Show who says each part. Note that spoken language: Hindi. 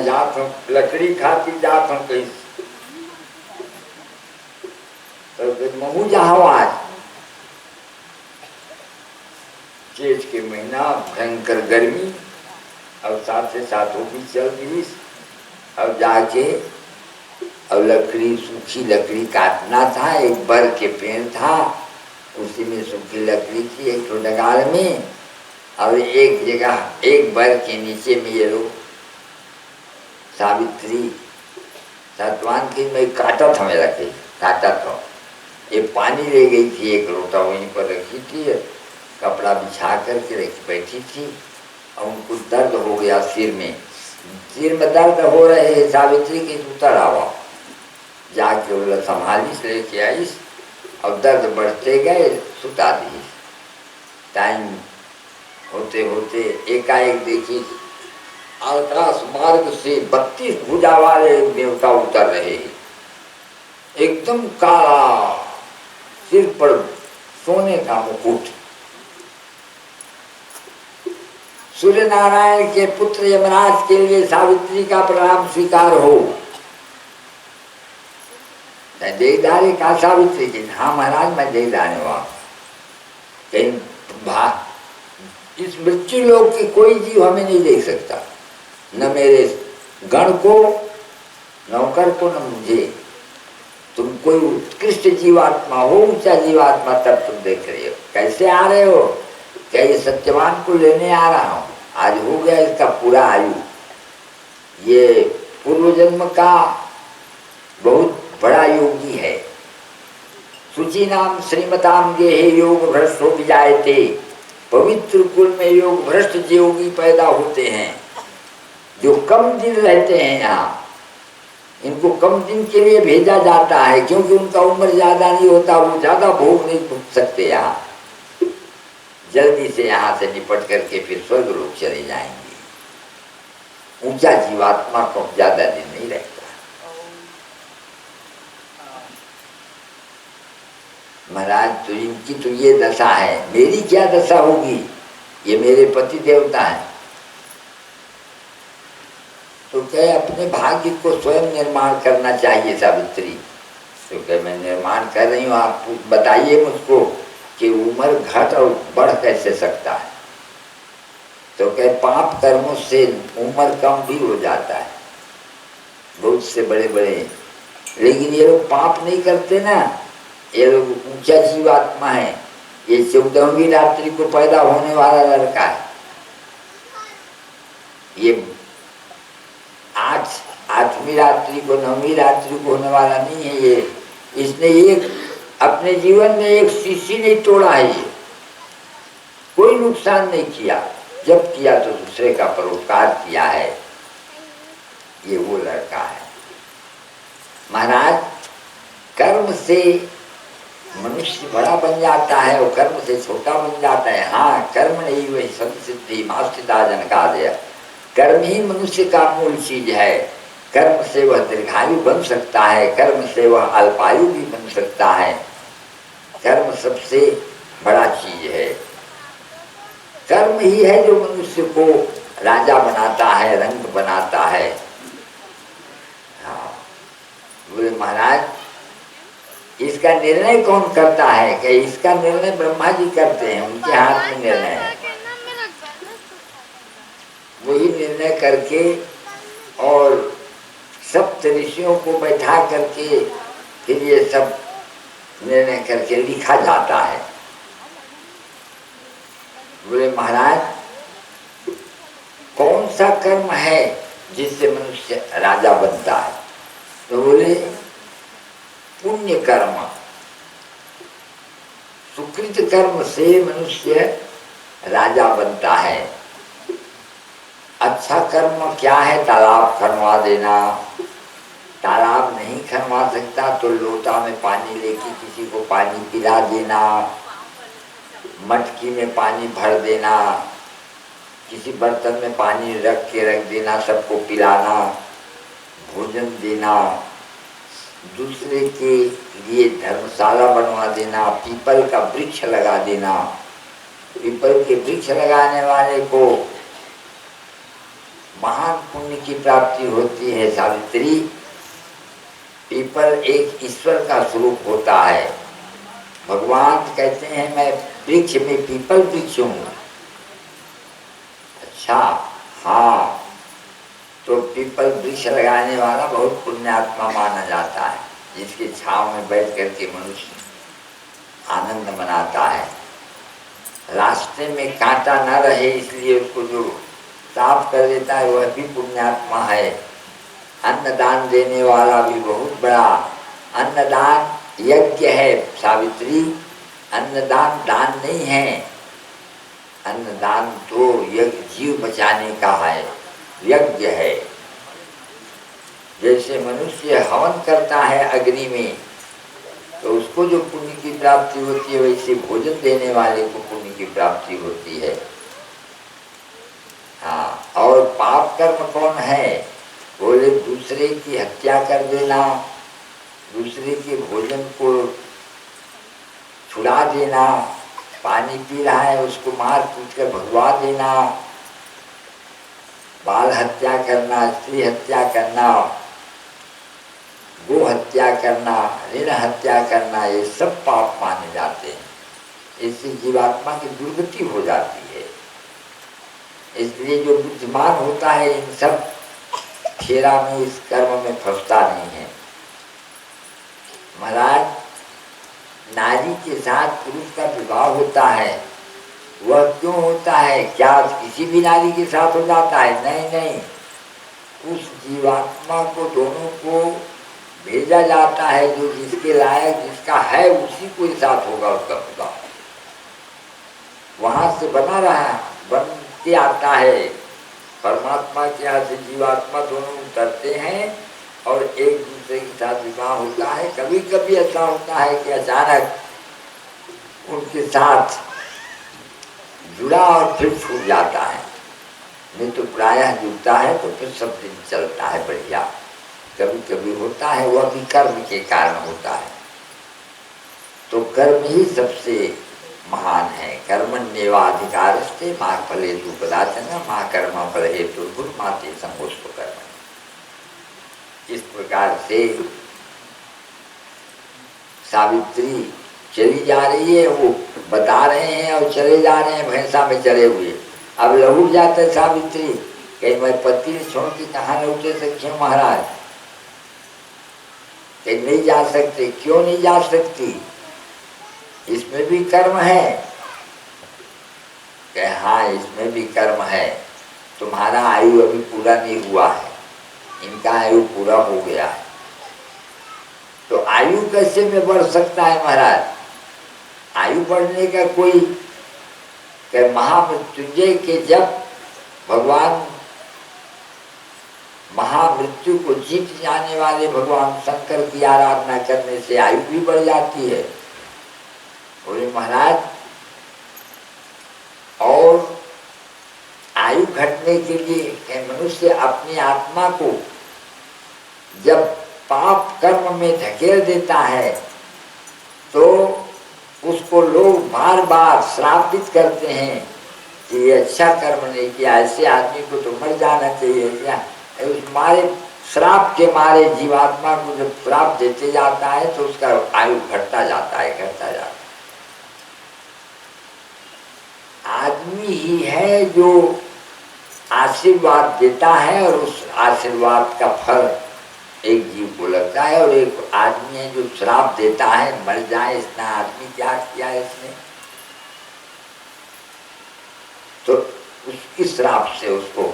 Speaker 1: जात हूँ, लकड़ी खाती जात हूँ कहीं तो महू जाओ आज। जेठ के महीना भयंकर गर्मी और साथ से साथ वो भी चल रही। अब जाके अब लकड़ी सूखी लकड़ी काटना था। एक बर के पेड़ था, उसी में सूखी लकड़ी थी एक तो डगाल में, और एक जगह एक बर के नीचे में ये लोग सावित्री सतवान की मैं काटा था, मेरा कहीं काटा था। ये पानी ले गई थी, एक लोटा वहीं पर रखी थी, कपड़ा बिछा करके रखी बैठी थी, और उनको दर्द हो गया सिर में दर्द हो रहे है। सावित्री की उतर आवा जाके बोला संभालिस लेके आईस, और दर्द बढ़ते गए, सुता दी। टाइम होते होते एकाएक देखी आकाश मार्ग से 32 भुजा वाले देवता उतर रहे, एकदम काला, सिर पर सोने का मुकुट। सूर्य नारायण के पुत्र यमराज के लिए सावित्री का प्रणाम स्वीकार हो। मैं देवदारी का सावित्री जी, हाँ महाराज मैं देवदाने वहां कहीं इस मृत्यु लोक की कोई जीव हमें नहीं देख सकता, न मेरे गण को, नौकर को, न मुझे। तुम कोई उत्कृष्ट जीवात्मा हो, ऊंचा जीवात्मा, तब तुम देख रहे हो। कैसे आ रहे हो? क्या ये सत्यवान को लेने आ रहा हूं, आज हो गया इसका पूरा आयु। ये पूर्व जन्म का बहुत बड़ा योगी है। सुचि नाम श्रीमताम गेहे योग भ्रष्ट हो जायते। पवित्र कुल में योग भ्रष्ट योगी पैदा होते हैं, जो कम दिन रहते हैं यहाँ। इनको कम दिन के लिए भेजा जाता है, क्योंकि उनका उम्र ज्यादा नहीं होता, वो ज्यादा भोग नहीं भोग सकते। यहाँ जल्दी से यहाँ से निपट करके फिर स्वर्ग लोक चले जाएंगे। ऊंचा जीवात्मा को ज्यादा दिन नहीं रहता। महाराज तो इनकी तो ये दशा है, मेरी क्या दशा होगी? ये मेरे पति देवता हैं, तो क्या अपने भाग्य को स्वयं निर्माण करना चाहिए सावित्री। तो क्या मैं निर्माण कर रही हूँ, आप बताइए मुझको कि उम्र घट और बढ़ कैसे सकता है? तो क्या पाप कर्मों से उम्र कम भी हो जाता है, बहुत से बड़े बड़े। लेकिन ये लोग पाप नहीं करते ना, ये लोग ऊंचा जीवात्मा है। ये 14वीं रात्रि को पैदा होने वाला लड़का है, ये 8वीं रात्रि को, 9वीं रात्रि को होने वाला नहीं है। ये इसने एक अपने जीवन में एक शीशी नहीं तोड़ा है, ये कोई नुकसान नहीं किया, जब किया तो दूसरे का परोपकार किया है। ये वो लड़का है। महाराज कर्म से मनुष्य बड़ा बन जाता है और कर्म से छोटा बन जाता है। हाँ, कर्म नहीं वही संसिद्धि मास्तिदा जनकादय। कर्म ही मनुष्य का मूल चीज है। कर्म से वह दीर्घायु बन सकता है, कर्म से वह अल्पायु भी बन सकता है। कर्म सबसे बड़ा चीज है। कर्म ही है जो मनुष्य को राजा बनाता है, रंग बनाता है। हाँ, बोले महाराज इसका निर्णय कौन करता है? कि इसका निर्णय ब्रह्मा जी करते हैं, उनके हाथ में निर्णय है। वही निर्णय करके और सप्त ऋषियों को बैठा करके फिर ये सब निर्णय करके लिखा जाता है। बोले महाराज कौन सा कर्म है जिससे मनुष्य राजा बनता है? तो बोले पुण्य कर्म, सुकृत कर्म से मनुष्य राजा बनता है। अच्छा कर्म क्या है? तालाब खनवा देना। तालाब नहीं खनवा सकता तो लोटा में पानी लेके किसी को पानी पिला देना, मटकी में पानी भर देना, किसी बर्तन में पानी रख के रख देना, सबको पिलाना, भोजन देना, दूसरे के लिए धर्मशाला बनवा देना, पीपल का वृक्ष लगा देना। पीपल के वृक्ष लगाने वाले को महान पुण्य की प्राप्ति होती है सावित्री। पीपल एक ईश्वर का स्वरूप होता है। भगवान कहते हैं मैं वृक्ष में पीपल वृक्ष हूँ। अच्छा, हाँ, तो पीपल वृक्ष लगाने वाला बहुत पुण्यात्मा माना जाता है, जिसके छांव में बैठ करके मनुष्य आनंद मनाता है। रास्ते में कांटा न रहे इसलिए उसको जो साफ कर देता है वह भी पुण्यात्मा है। अन्नदान देने वाला भी बहुत बड़ा, अन्नदान यज्ञ है सावित्री। अन्नदान दान नहीं है, अन्नदान तो यज्ञ जीव बचाने का है, यज्ञ है। जैसे मनुष्य हवन करता है अग्नि में तो उसको जो पुण्य की प्राप्ति होती है, वैसे भोजन देने वाले को पुण्य की प्राप्ति होती है। हाँ, और पाप कर्म कौन है? बोले दूसरे की हत्या कर देना, दूसरे के भोजन को छुड़ा देना, पानी पी रहा है उसको मार पीट कर भगवा देना, बाल हत्या करना, स्त्री हत्या करना, गो हत्या करना, ऋण हत्या करना, ये सब पाप माने जाते हैं। इससे जीवात्मा की दुर्गति हो जाती है। इसलिए जो बुद्धिमान होता है इन सब खेरा में, इस कर्म में फंसता नहीं है। महाराज, नारी के साथ पुरुष का विवाह होता है, वह क्यों होता है? क्या किसी भी नारी के साथ हो जाता है? नहीं नहीं, उस जीवात्मा को दोनों को भेजा जाता है, जो जिसके लायक जिसका है उसी को साथ होगा उसका विवाह। वहां से बन के आता है। परमात्मा के यहाँ से जीवात्मा दोनों उतरते हैं और एक दूसरे के साथ विवाह होता है। कभी कभी ऐसा होता है कि अचानक उनके साथ जुड़ा और फिर छूट जाता है, नहीं तो प्रायः जुड़ता है तो फिर सब दिन चलता है बढ़िया। कभी कभी होता है, वह भी कर्म के कारण होता है। तो कर्म ही सबसे महान है। कर्मण्येवाधिकारस्ते मा फलेषु कदाचन मा कर्म फल हेतुर्भुर् मा ते संगोष्ठो कर्म। इस प्रकार से सावित्री चली जा रही है, वो बता रहे हैं और चले जा रहे हैं भैंसा में चले हुए। अब लौट जाते सावित्री, कहीं मैं पति छोड़ के कहाँ लौटे सखी महाराज? कहीं नहीं जा सकते। क्यों नहीं जा सकती? इसमें भी कर्म है। हाँ, इसमें भी कर्म है। तुम्हारा आयु अभी पूरा नहीं हुआ है, इनका आयु पूरा हो गया है। तो आयु कैसे में बढ़ सकता है महाराज? आयु बढ़ने का कोई महामृत्युंजय के जब भगवान महामृत्यु को जीत जाने वाले भगवान शंकर की आराधना करने से आयु भी बढ़ जाती है। बोले महाराज, और आयु घटने के लिए मनुष्य अपनी आत्मा को जब पाप कर्म में धकेल देता है तो उसको लोग बार बार श्रापित करते हैं कि ये अच्छा कर्म नहीं किया, ऐसे आदमी को तो मर जाना चाहिए। उस मारे श्राप के मारे जीवात्मा को जब श्राप देते जाता है तो उसका आयु घटता जाता है, घटता जाता है। आदमी ही है जो आशीर्वाद देता है और उस आशीर्वाद का फल एक जीव को लगता है, और एक आदमी है जो श्राप देता है मर जाए, इसने आदमी क्या किया है इसने, तो उसकी श्राप से उसको